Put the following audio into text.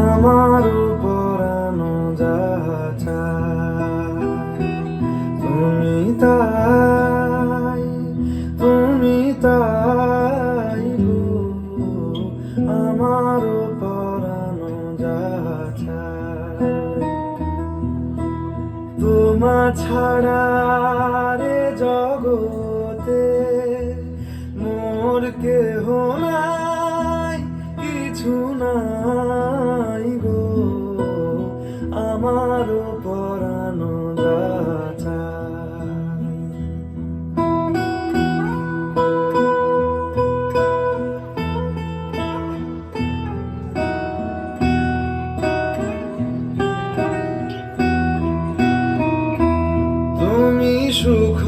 আমার পরানো যাহা চায় তুমি তাই, তুমি তাই গো। আমার পরানো যাহা চায় তোমা ছাড়া রে জগতে মোর কেহ নাই, কিছু নাই গো। আমার পরানো যাহা চায় তুমি সুখ